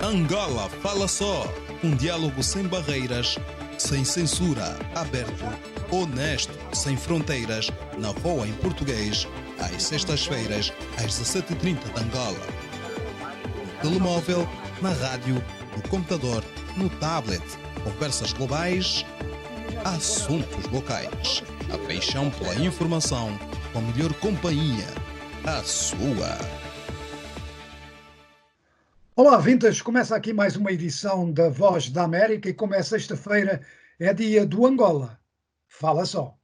Angola Fala Só, um diálogo sem barreiras, sem censura, aberto, honesto, sem fronteiras, na VOA em português, às sextas-feiras, às 17h30 de Angola. No telemóvel, na rádio, no computador, no tablet, conversas globais, assuntos locais. A paixão pela informação, com a melhor companhia, a sua. Olá, Vintas! Começa aqui mais uma edição da Voz da América e como é sexta-feira, é dia do Angola. Fala só.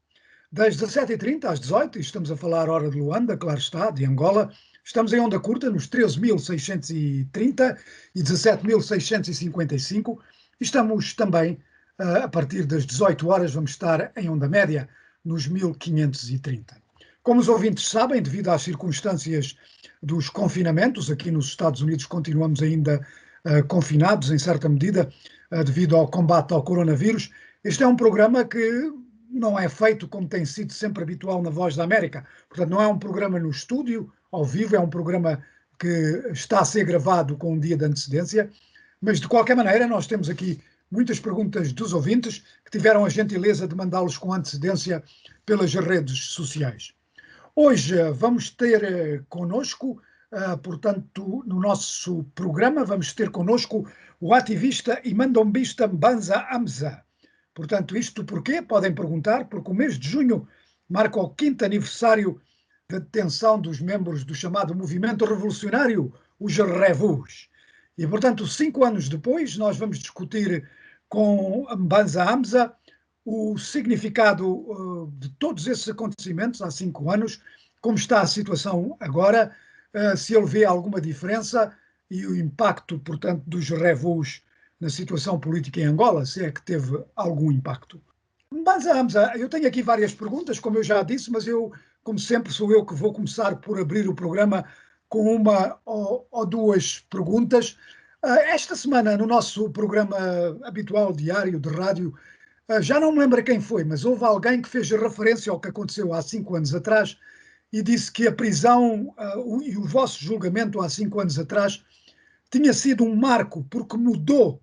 Das 17h30 às 18h, estamos a falar hora de Luanda, claro está, de Angola. Estamos em onda curta nos 13.630 e 17.655. Estamos também, a partir das 18 horas, vamos estar em onda média nos 1530. Como os ouvintes sabem, devido às circunstâncias dos confinamentos, aqui nos Estados Unidos continuamos ainda confinados em certa medida, devido ao combate ao coronavírus. Este é um programa que não é feito como tem sido sempre habitual na Voz da América. Portanto, não é um programa no estúdio, ao vivo, é um programa que está a ser gravado com um dia de antecedência, mas de qualquer maneira nós temos aqui muitas perguntas dos ouvintes que tiveram a gentileza de mandá-los com antecedência pelas redes sociais. Hoje vamos ter connosco, portanto, no nosso programa, vamos ter connosco o ativista e mandombista Mbanza Amza. Portanto, isto porquê? Podem perguntar, porque o mês de junho marca o 5º aniversário da detenção dos membros do chamado movimento revolucionário, os Revus. E, portanto, 5 anos depois, nós vamos discutir com Mbanza Amza o significado de todos esses acontecimentos há 5 anos, como está a situação agora, se ele vê alguma diferença e o impacto, portanto, dos Revus na situação política em Angola, se é que teve algum impacto. Mas, Hamza, eu tenho aqui várias perguntas, como eu já disse, mas eu, como sempre, sou eu que vou começar por abrir o programa com uma ou duas perguntas. Esta semana, no nosso programa habitual diário de rádio, já não me lembro quem foi, mas houve alguém que fez referência ao que aconteceu há 5 anos atrás e disse que a prisão e o vosso julgamento há 5 anos atrás tinha sido um marco, porque mudou,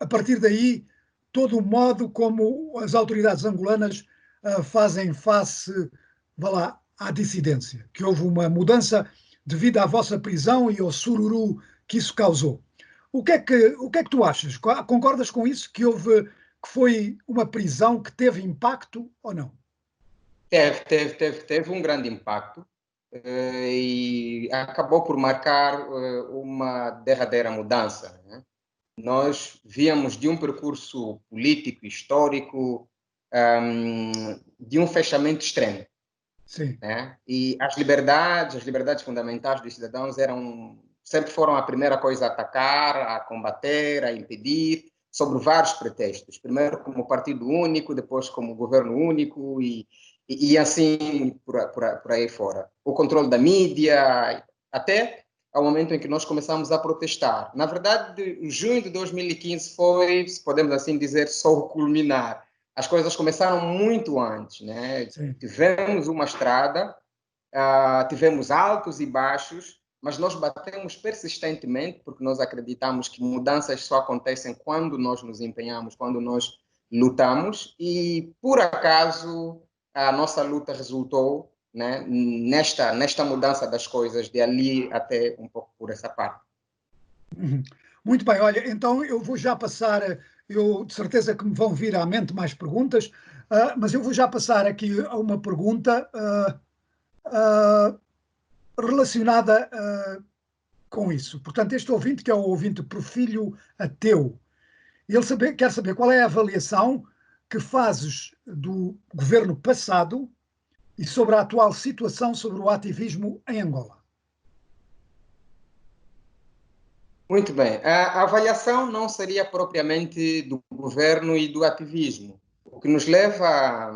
a partir daí, todo o modo como as autoridades angolanas fazem face, vá lá, à dissidência, que houve uma mudança devido à vossa prisão e ao sururu que isso causou. O que é que tu achas? Concordas com isso, que foi uma prisão que teve impacto ou não? Teve um grande impacto e acabou por marcar uma derradeira mudança, né? Nós víamos de um percurso político, histórico, de um fechamento extremo. Sim. Né? E as liberdades fundamentais dos cidadãos sempre foram a primeira coisa a atacar, a combater, a impedir, sobre vários pretextos. Primeiro como partido único, depois como governo único e assim por aí fora. O controle da mídia, até ao momento em que nós começamos a protestar. Na verdade, junho de 2015 foi, se podemos assim dizer, só o culminar. As coisas começaram muito antes, né? Sim. Tivemos uma estrada, tivemos altos e baixos, mas nós batemos persistentemente porque nós acreditamos que mudanças só acontecem quando nós nos empenhamos, quando nós lutamos e, por acaso, a nossa luta resultou, né, nesta mudança das coisas, de ali até um pouco por essa parte. Muito bem, olha, então eu vou já passar, eu de certeza que me vão vir à mente mais perguntas, mas eu vou já passar aqui a uma pergunta relacionada com isso. Portanto, este ouvinte, que é o ouvinte Profilho Ateu, ele quer saber qual é a avaliação que fazes do governo passado e sobre a atual situação sobre o ativismo em Angola. Muito bem. A avaliação não seria propriamente do governo e do ativismo. O que nos leva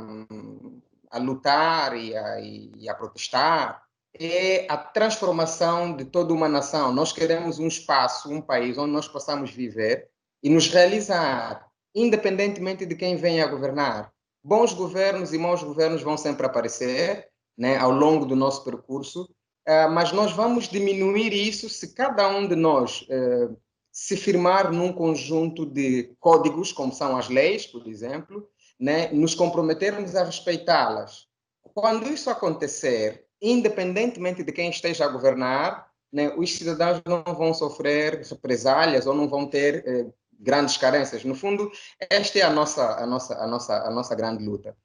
a lutar e a protestar é a transformação de toda uma nação. Nós queremos um espaço, um país onde nós possamos viver e nos realizar, independentemente de quem venha a governar. Bons governos e maus governos vão sempre aparecer, né, ao longo do nosso percurso, mas nós vamos diminuir isso se cada um de nós se firmar num conjunto de códigos, como são as leis, por exemplo, né, nos comprometermos a respeitá-las. Quando isso acontecer, independentemente de quem esteja a governar, né, os cidadãos não vão sofrer represálias ou não vão ter grandes carências. No fundo, esta é a nossa grande luta.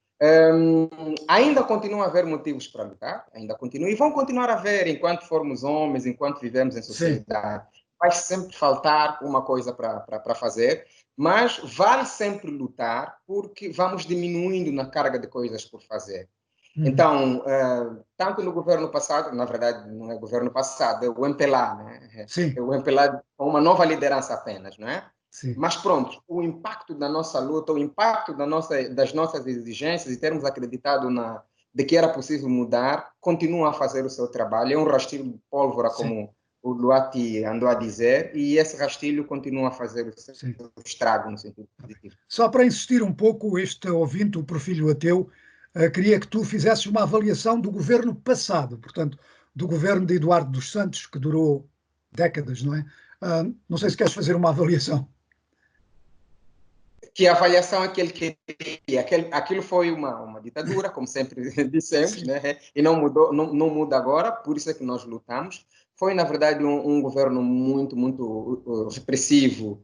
Ainda continua a haver motivos para lutar, ainda continua, e vão continuar a haver enquanto formos homens, enquanto vivemos em sociedade. Sim. Vai sempre faltar uma coisa para fazer, mas vale sempre lutar, porque vamos diminuindo na carga de coisas por fazer. Então, tanto no governo passado, na verdade não é o governo passado, é o MPLA, né? Sim. É o MPLA com uma nova liderança apenas, não é? Sim. Mas pronto, o impacto da nossa luta, o impacto das nossas exigências e termos acreditado de que era possível mudar, continua a fazer o seu trabalho. É um rastilho de pólvora, como o Luati andou a dizer, e esse rastilho continua a fazer o seu estrago no sentido positivo. Só para insistir um pouco, este ouvinte, o Porfílio Ateu, queria que tu fizesses uma avaliação do governo passado, portanto, do governo de Eduardo dos Santos, que durou décadas, não é? Não sei se queres fazer uma avaliação. Que a avaliação é que ele queria. Aquilo foi uma ditadura, como sempre dissemos, né? E não mudou, não muda agora, por isso é que nós lutamos. Foi, na verdade, um governo muito, muito repressivo.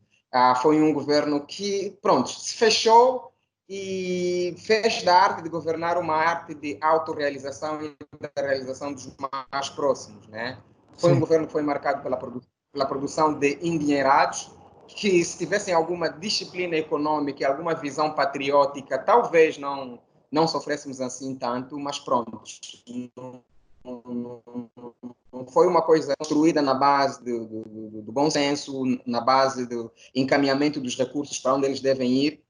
Foi um governo que, pronto, se fechou e fez da arte de governar uma arte de autorrealização e da realização dos mais próximos, né? Foi um governo que foi marcado pela produção de endinheirados, que se tivessem alguma disciplina econômica e alguma visão patriótica, talvez não sofrêssemos assim tanto, mas pronto. Não foi uma coisa construída na base do bom senso, na base do encaminhamento dos recursos para onde eles devem ir.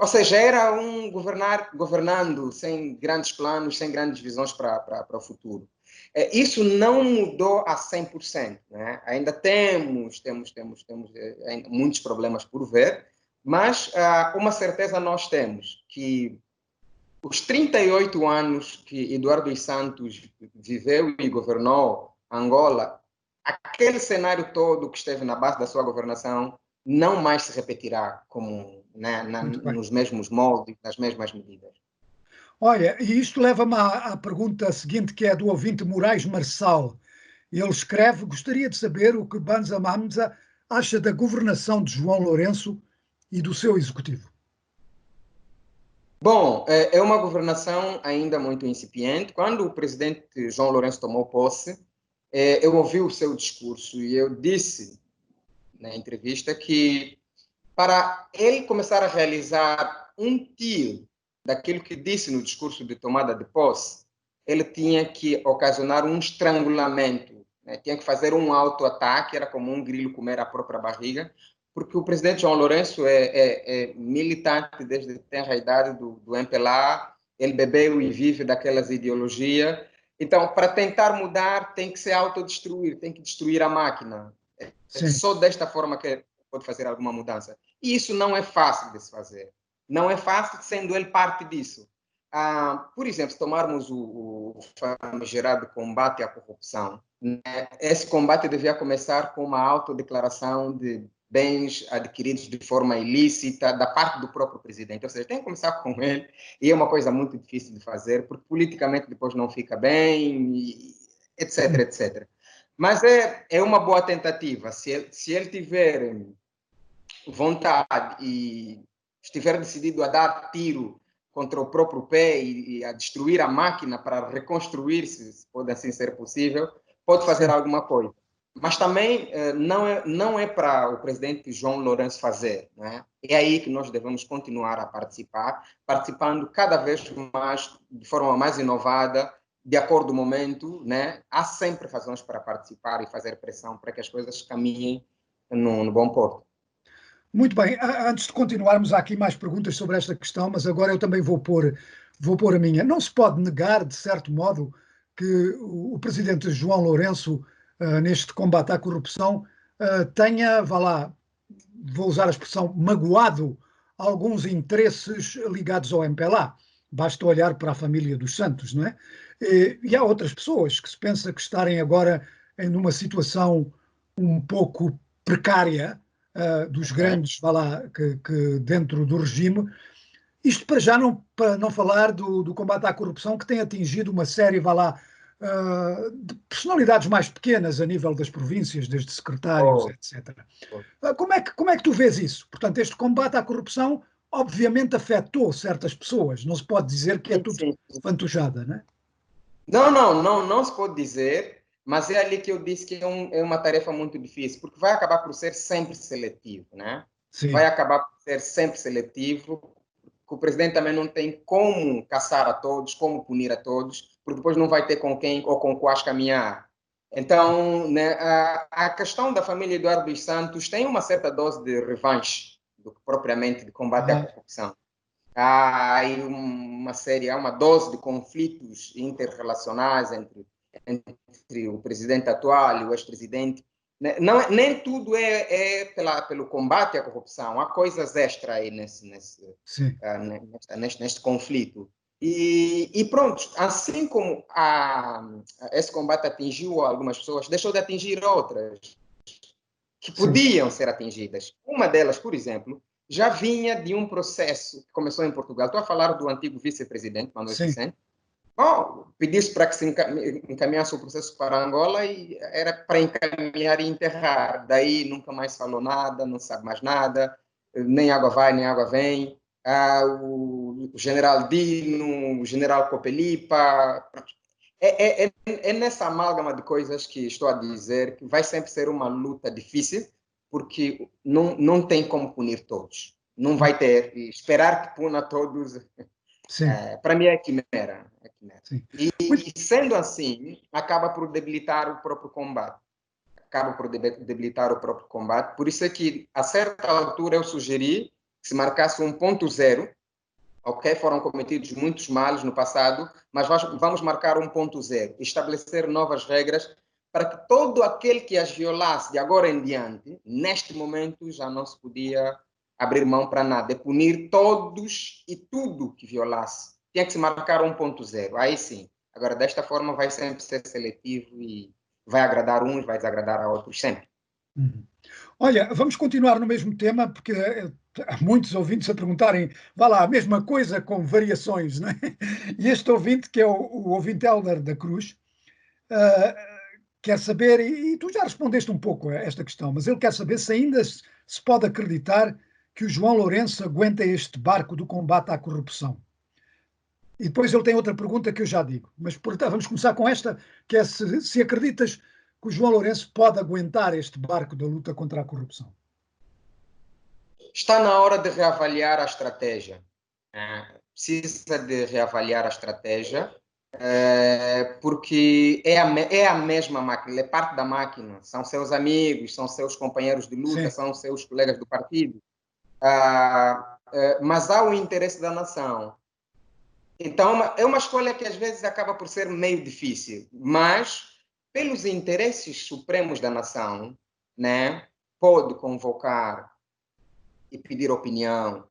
Ou seja, era um governando sem grandes planos, sem grandes visões para o futuro. Isso não mudou a 100%, né? Ainda temos muitos problemas por ver, mas uma certeza nós temos, que os 38 anos que Eduardo dos Santos viveu e governou Angola, aquele cenário todo que esteve na base da sua governação não mais se repetirá como, né, nos mesmos moldes, nas mesmas medidas. Olha, e isto leva-me à pergunta seguinte, que é do ouvinte Moraes Marçal. Ele escreve: gostaria de saber o que Banza Mamza acha da governação de João Lourenço e do seu executivo. Bom, é uma governação ainda muito incipiente. Quando o presidente João Lourenço tomou posse, eu ouvi o seu discurso e eu disse na entrevista que para ele começar a realizar um tiro daquilo que disse no discurso de tomada de posse, ele tinha que ocasionar um estrangulamento, né? Tinha que fazer um auto-ataque, era como um grilo comer a própria barriga, porque o presidente João Lourenço é militante desde que tem a idade do MPLA, ele bebeu e vive daquelas ideologias. Então, para tentar mudar, tem que se autodestruir, tem que destruir a máquina. É só desta forma que pode fazer alguma mudança. E isso não é fácil de se fazer. Não é fácil, sendo ele parte disso. Por exemplo, se tomarmos o famigerado combate à corrupção, né, esse combate devia começar com uma autodeclaração de bens adquiridos de forma ilícita da parte do próprio presidente. Ou seja, tem que começar com ele, e é uma coisa muito difícil de fazer, porque politicamente depois não fica bem, etc, etc. Mas é uma boa tentativa. Se ele tiver vontade e estiver decidido a dar tiro contra o próprio pé e a destruir a máquina para reconstruir-se, se pode assim ser possível, pode fazer alguma coisa. Mas também não é para o presidente João Lourenço fazer, né? É aí que nós devemos continuar a participar, participando cada vez mais, de forma mais inovada, de acordo com o momento, né? Há sempre razões para participar e fazer pressão para que as coisas caminhem no bom porto. Muito bem, antes de continuarmos, há aqui mais perguntas sobre esta questão, mas agora eu também vou pôr a minha. Não se pode negar, de certo modo, que o presidente João Lourenço, neste combate à corrupção, tenha, vou usar a expressão, magoado alguns interesses ligados ao MPLA. Basta olhar para a família dos Santos, não é? E há outras pessoas que se pensa que estarem agora em uma situação um pouco precária, dos grandes, vá lá, que dentro do regime. Isto para não falar do combate à corrupção, que tem atingido uma série, vá lá, de personalidades mais pequenas a nível das províncias, desde secretários, Oh, etc. oh. Como é que tu vês isso? Portanto, este combate à corrupção obviamente afetou certas pessoas, não se pode dizer que é Sim, tudo sim. fantochada, não é? Não se pode dizer, mas é ali que eu disse que é uma tarefa muito difícil, porque vai acabar por ser sempre seletivo, né? Vai Sim, acabar por ser sempre seletivo, porque o presidente também não tem como caçar a todos, como punir a todos, porque depois não vai ter com quem ou com quais caminhar. Então, né, a questão da família Eduardo dos Santos tem uma certa dose de revanche do que propriamente de combate à ah, corrupção. Há aí há uma dose de conflitos interrelacionais entre o presidente atual e o ex-presidente. Não, nem tudo pelo combate à corrupção, há coisas extra aí sim, neste conflito. E pronto, assim como esse combate atingiu algumas pessoas, deixou de atingir outras que sim, podiam ser atingidas. Uma delas, por exemplo, já vinha de um processo que começou em Portugal. Estou a falar do antigo vice-presidente, Manuel sim. Vicente. Bom, pedisse para que se encaminhasse o processo para Angola e era para encaminhar e enterrar. Daí nunca mais falou nada, não sabe mais nada, nem água vai, nem água vem. O general Dino, o general Copelipa. É nessa amálgama de coisas que estou a dizer que vai sempre ser uma luta difícil, porque não tem como punir todos. Não vai ter. E esperar que puna todos, Sim, para mim é quimera. É quimera. sim. E Muito, sendo assim, acaba por debilitar o próprio combate. Acaba por debilitar o próprio combate. Por isso é que, a certa altura, eu sugeri que se marcasse um ponto zero. Ok, foram cometidos muitos males no passado, mas vamos marcar um ponto zero, estabelecer novas regras para que todo aquele que as violasse de agora em diante, neste momento, já não se podia abrir mão para nada, é punir todos e tudo que violasse. Tinha que se marcar um ponto zero, aí sim. Agora, desta forma, vai sempre ser seletivo e vai agradar uns, vai desagradar a outros, sempre. uhum. Olha, vamos continuar no mesmo tema, porque há muitos ouvintes a perguntarem, vá lá, a mesma coisa com variações, não é? E este ouvinte, que é o ouvinte Helder da Cruz, ah, quer saber, e tu já respondeste um pouco a esta questão, mas ele quer saber se ainda se pode acreditar que o João Lourenço aguenta este barco do combate à corrupção. E depois ele tem outra pergunta que eu já digo, mas portanto, vamos começar com esta, que é se acreditas que o João Lourenço pode aguentar este barco da luta contra a corrupção. Está na hora de reavaliar a estratégia. Precisa de reavaliar a estratégia, porque é a mesma máquina, é parte da máquina, são seus amigos, são seus companheiros de luta, Sim, são seus colegas do partido, mas há o interesse da nação. Então, é uma escolha que às vezes acaba por ser meio difícil, mas pelos interesses supremos da nação, né, pode convocar e pedir opinião,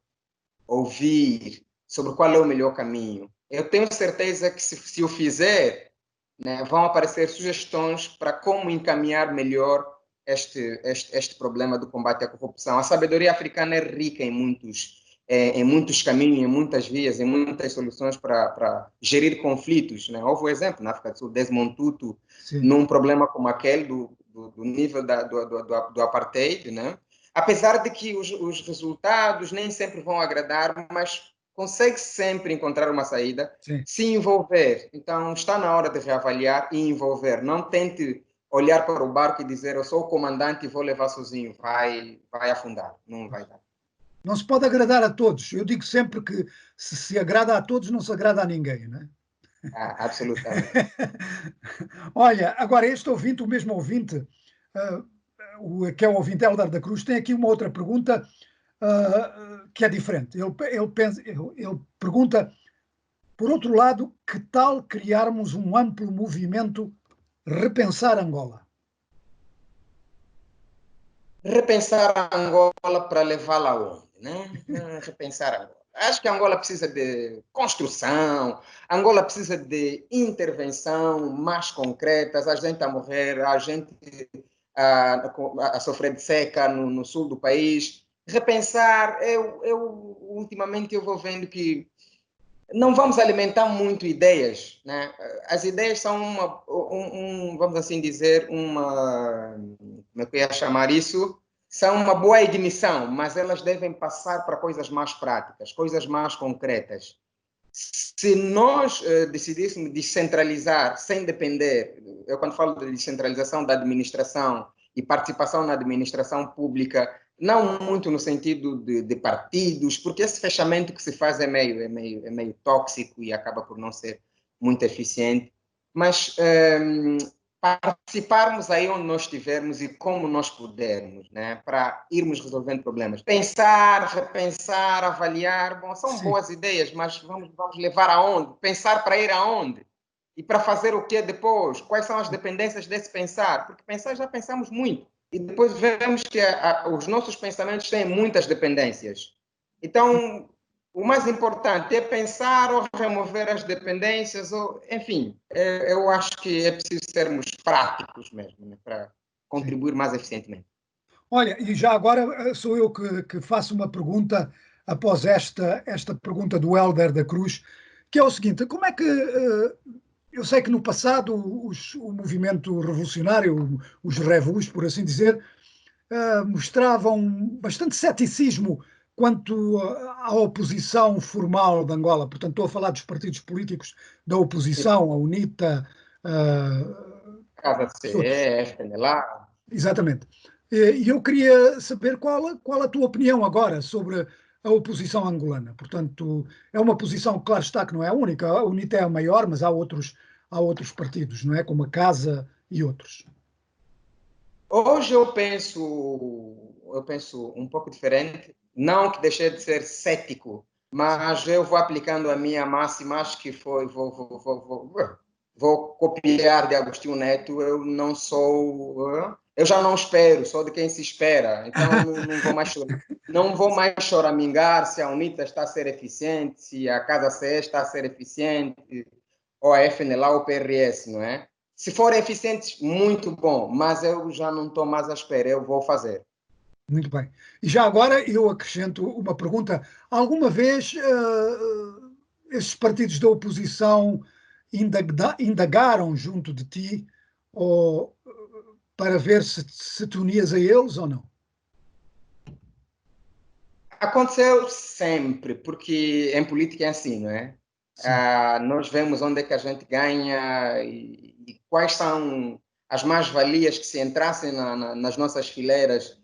ouvir sobre qual é o melhor caminho. Eu tenho certeza que se o fizer, né, vão aparecer sugestões para como encaminhar melhor este problema do combate à corrupção. A sabedoria africana é rica em muitos caminhos, em muitas vias, em muitas soluções para gerir conflitos. Né? Houve um exemplo na África do Sul, Desmond Tutu, sim, num problema como aquele do nível do apartheid, né? Apesar de que os resultados nem sempre vão agradar, mas consegue sempre encontrar uma saída, sim. se envolver. Então, está na hora de reavaliar e envolver. Não tente olhar para o barco e dizer eu sou o comandante e vou levar sozinho. Vai afundar. Não vai dar. Não se pode agradar a todos. Eu digo sempre que se agrada a todos, não se agrada a ninguém, não é? Absolutamente. Olha, agora este ouvinte, o mesmo ouvinte, que é o ouvinte Helder da Cruz, tem aqui uma outra pergunta que é diferente. Ele pergunta, por outro lado, que tal criarmos um amplo movimento Repensar Angola? Repensar a Angola para levá-la aonde? Né? Repensar a Angola. Acho que a Angola precisa de construção, a Angola precisa de intervenção mais concretas, a gente a morrer, a gente a sofrer de seca no sul do país. Repensar, ultimamente eu vou vendo que não vamos alimentar muito ideias, né? As ideias são vamos assim dizer, como é que eu ia chamar isso? São uma boa ignição, mas elas devem passar para coisas mais práticas, coisas mais concretas. Se nós decidíssemos descentralizar sem depender, eu quando falo de descentralização da administração e participação na administração pública, não muito no sentido de partidos, porque esse fechamento que se faz é meio tóxico e acaba por não ser muito eficiente, mas participarmos aí onde nós estivermos e como nós pudermos, né, para irmos resolvendo problemas. Pensar, repensar, avaliar, bom, são boas ideias, mas vamos levar aonde? Pensar para ir aonde? E para fazer o que depois? Quais são as dependências desse pensar? Porque pensar já pensamos muito. E depois vemos que os nossos pensamentos têm muitas dependências. Então, o mais importante é pensar ou remover as dependências, enfim, eu acho que é preciso sermos práticos mesmo, né, para contribuir mais eficientemente. Olha, e já agora sou eu que faço uma pergunta após esta pergunta do Hélder da Cruz, que é o seguinte: como é que eu sei que no passado o movimento revolucionário, os revus, por assim dizer, mostravam bastante ceticismo quanto à oposição formal de Angola. Portanto, estou a falar dos partidos políticos da oposição, a UNITA, Casa CE, FNLA. exatamente. E eu queria saber qual a tua opinião agora sobre a oposição angolana. Portanto, é uma posição, claro está, que não é a única. A UNITA é a maior, mas há outros partidos, não é? Como a Casa e outros. Hoje eu penso um pouco diferente. Não que deixei de ser cético, mas eu vou aplicando a minha máxima, acho que vou copiar de Agostinho Neto. Eu não sou, eu já não espero, sou de quem se espera. Então não vou mais choramingar se a UNITA está a ser eficiente, se a Casa CE está a ser eficiente, ou a FNLA ou o PRS, não é? Se for eficiente, muito bom, mas eu já não estou mais à espera, eu vou fazer. Muito bem. E já agora eu acrescento uma pergunta. Alguma vez esses partidos da oposição indagaram junto de ti ou, para ver se te unias a eles ou não? Aconteceu sempre, porque em política é assim, não é? Nós vemos onde é que a gente ganha e quais são as mais-valias que se entrassem nas nossas fileiras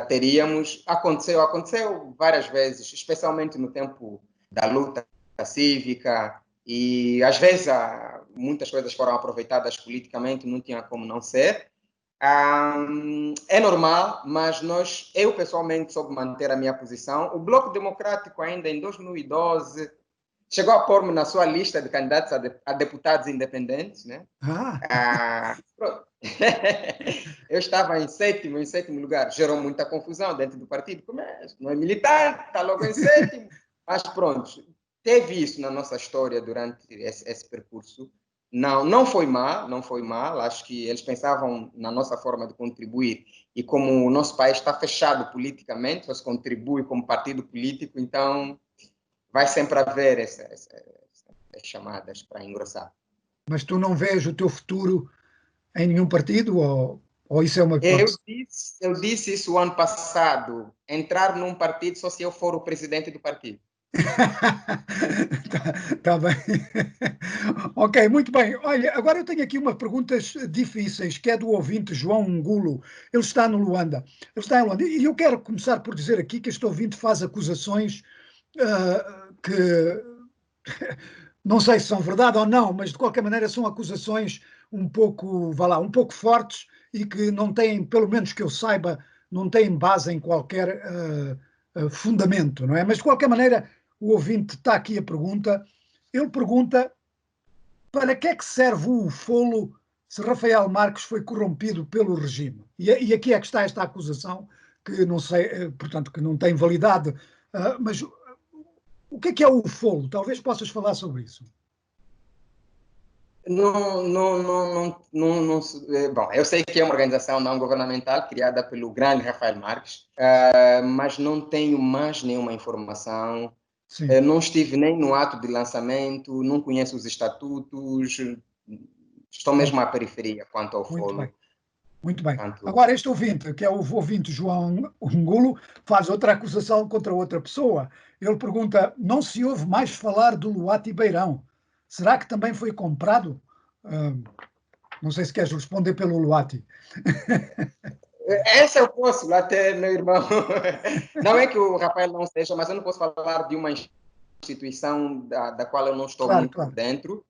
teríamos. Aconteceu várias vezes, especialmente no tempo da luta cívica, e às vezes muitas coisas foram aproveitadas politicamente, não tinha como não ser. É normal, mas eu pessoalmente soube manter a minha posição. O Bloco Democrático ainda em 2012 chegou a pôr-me na sua lista de candidatos a deputados independentes, né? Eu estava em sétimo lugar. Gerou muita confusão dentro do partido. Como é? Não é militante, está logo em sétimo. Mas pronto, teve isso na nossa história durante esse percurso. Não foi mal. Acho que eles pensavam na nossa forma de contribuir. E como o nosso país está fechado politicamente, só se contribui como partido político, então vai sempre haver essas chamadas para engrossar. Mas tu não vês o teu futuro em nenhum partido ou isso é uma hipótese? Eu disse isso o ano passado. Entrar num partido só se eu for o presidente do partido. Tá bem. Ok, muito bem. Olha, agora eu tenho aqui umas perguntas difíceis, que é do ouvinte João Ngulo. Ele está no Luanda. Ele está em Luanda. E eu quero começar por dizer aqui que este ouvinte faz acusações que não sei se são verdade ou não, mas de qualquer maneira são acusações um pouco, vá lá, um pouco fortes e que não têm, pelo menos que eu saiba, não têm base em qualquer fundamento, não é? Mas de qualquer maneira, o ouvinte está aqui a pergunta. Ele pergunta para que é que serve o ufolo se Rafael Marques foi corrompido pelo regime? E aqui é que está esta acusação, que não sei, portanto, que não tem validade, mas. O que é o ufolo? Talvez possas falar sobre isso. Bom, eu sei que é uma organização não governamental criada pelo grande Rafael Marques, mas não tenho mais nenhuma informação. Sim. Não estive nem no ato de lançamento, não conheço os estatutos, estou mesmo Muito, à periferia quanto ao muito bem. fórum. Muito bem. Quanto... Agora, este ouvinte, que é o ouvinte João Angulo, faz outra acusação contra outra pessoa. Ele pergunta: não se ouve mais falar do Luati Beirão? Será que também foi comprado? Ah, não sei se queres responder pelo Luati. Essa eu posso, até meu irmão. Não é que o Rafael não seja, mas eu não posso falar de uma instituição da qual eu não estou Claro, muito por claro. dentro,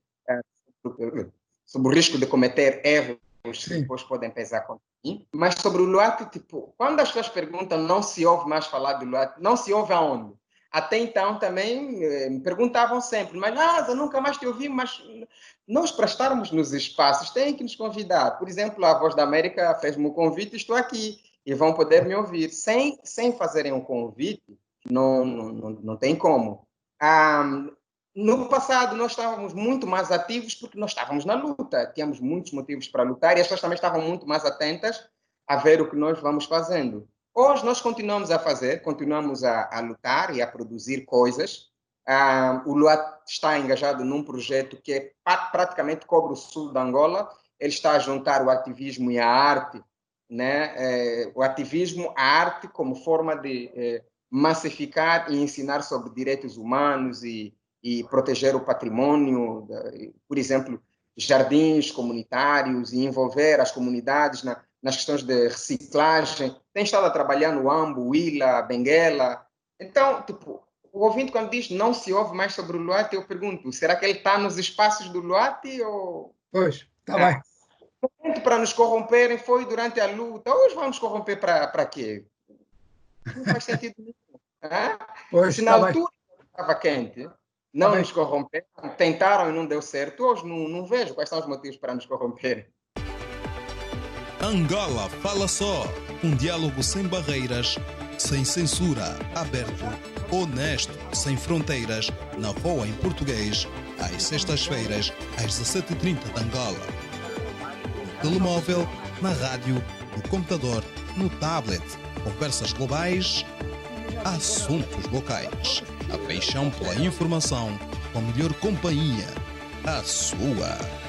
sobre o risco de cometer erros que Sim, depois podem pesar contra mim. Mas sobre o Luati, tipo, quando as pessoas perguntam, não se ouve mais falar do Luati, não se ouve aonde? Até então também me perguntavam sempre, mas eu nunca mais te ouvi, mas nós para estarmos nos espaços têm que nos convidar. Por exemplo, a Voz da América fez-me o convite e estou aqui e vão poder me ouvir. Sem fazerem um convite, não tem como. Ah, no passado, nós estávamos muito mais ativos porque nós estávamos na luta, tínhamos muitos motivos para lutar e as pessoas também estavam muito mais atentas a ver o que nós vamos fazendo. Hoje nós continuamos a fazer, continuamos a lutar e a produzir coisas. O Luat está engajado num projeto que praticamente cobre o sul da Angola. Ele está a juntar o ativismo e a arte, né? O ativismo, a arte como forma de massificar e ensinar sobre direitos humanos e proteger o patrimônio, por exemplo, jardins comunitários e envolver as comunidades nas questões de reciclagem. Tem estado a trabalhar no Ambo, Huila, Benguela. Então, tipo, o ouvinte quando diz não se ouve mais sobre o Luati, eu pergunto, será que ele está nos espaços do Luati ou... pois, está bem. Para nos corromperem foi durante a luta. Hoje vamos corromper para quê? Não faz sentido nenhum. Pois, Se na está bem. altura estava quente, Está não bem. nos corromperam, tentaram e não deu certo, hoje não vejo quais são os motivos para nos corromper. Angola Fala Só, um diálogo sem barreiras, sem censura, aberto, honesto, sem fronteiras, na VOA em português, às sextas-feiras, às 17h30 de Angola. No telemóvel, na rádio, no computador, no tablet, conversas globais, assuntos locais. A paixão pela informação, com a melhor companhia, a sua.